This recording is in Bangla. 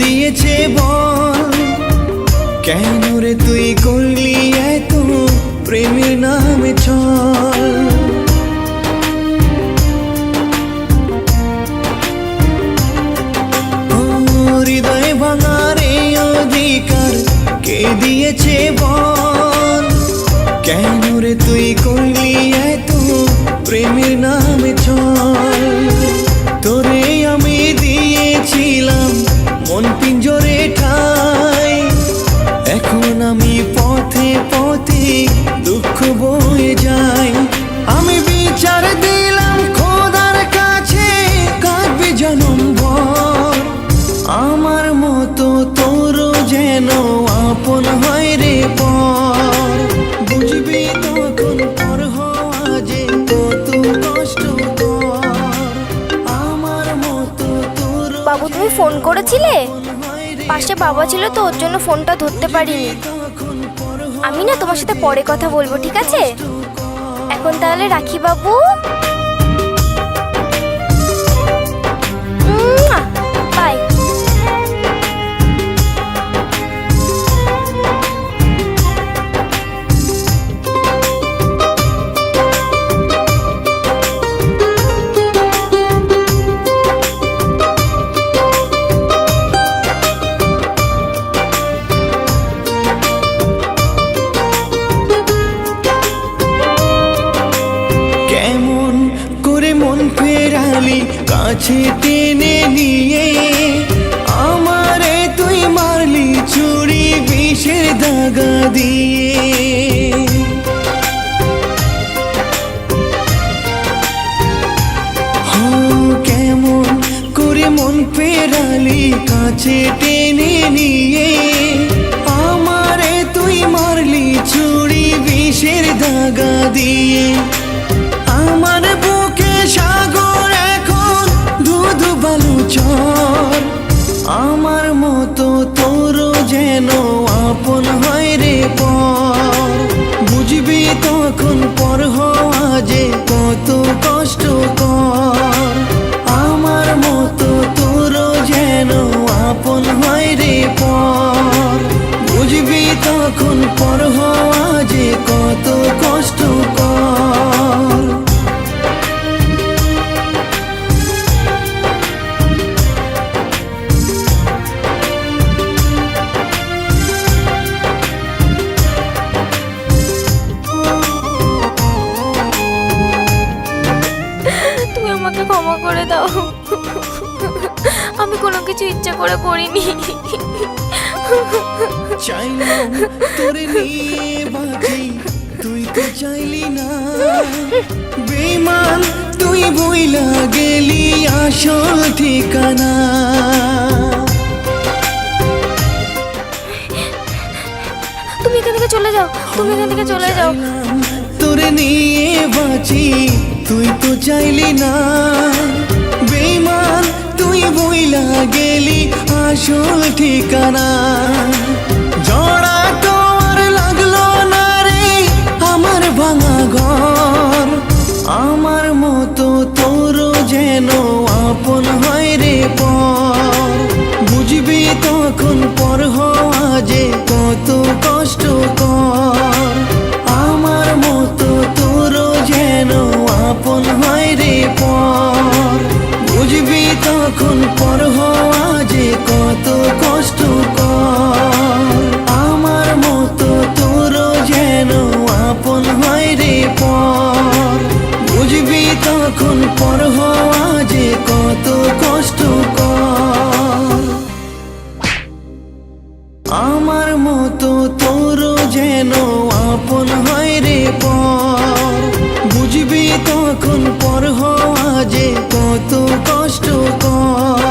দিয়েছে বল, কেন রে তুই করলি এত প্রেমের নামে চল। হৃদয় ভাঙার এই অধিকার কে দিয়েছে বল, কেন রে তুই করলি এত প্রেমের নামে চল। তোরে আমি দিয়েছিলাম মন পিঞ্জরে ঠাই, এখন আমি পথে পথে দুঃখ বয়ে যাই। আমি বিচার দিলাম খোদার কাছে, কাঁদবে জনম ভর। আমার মতো তোরও যেন আপন হয় রে পর, বুঝবি তখন পর হওয়া যে কত কষ্টকর। আমার মতো তোর। বাবু তুমি ফোন করেছিলে? পাশে বাবা ছিল তো ওর জন্য ফোনটা ধরতে পারিনি। আমি না তোমার সাথে পরে কথা বলবো, ঠিক আছে? এখন তাহলে রাখি বাবু। বাই। কাছে টেনে নিয়ে আমারে তুই মারলি ছুরি বিষের দাগা দিয়ে। কেমন করে মন ফেরালি কাছে টেনে নিয়ে, আমারে তুই মারলি ছুরি বিষের দাগা দিয়ে। আমার বুকে সাগর এখন ধুধু বালু চর, আমার মতো তোরও যেন আপন হয় রে পর, বুঝবি তখন পর হওয়া যে কত কষ্টকর। আমার মতো তোরও যেন আপন হয় রে পর, বুঝবি তখন পর হওয়া যে কত কষ্টকর। ক্ষমা করে দাও, আমি কোনো কিছু ইচ্ছা করে করিনি। চাইলাম তোরে নিয়ে বাঁচি, তুই তো চাইলি না। বেঈমান তুই বইলা গেলি আসল ঠিকানা। তুমি এখান থেকে চলে যাও, তুমি এখান থেকে চলে যাও। তোরে নিয়ে বাঁচি, তুই তো চাইলি না। বেঈমান তুই বইলা গেলি আসল ঠিকানা। জড়া তোর লাগলো না রে আমার ভাঙা ঘর, আমার মতো তোরও যেন আপন হয় রে পর, বুঝবি তখন পর হওয়া যে কত কষ্টকর। আমার মতো তোরও যেন আপন হয় রে পর, বুঝবি তখন পর হওয়া যে কত কষ্টকর। আমার মতো তোরও যেন আপন হয় রে পর, বুঝবি তখন পর হওয়া যে কত কষ্টকর। আমার মতো তোরও যেন আপন হয় রে পর, বুঝবি তখন পর হওয়া যে কত কষ্টকর।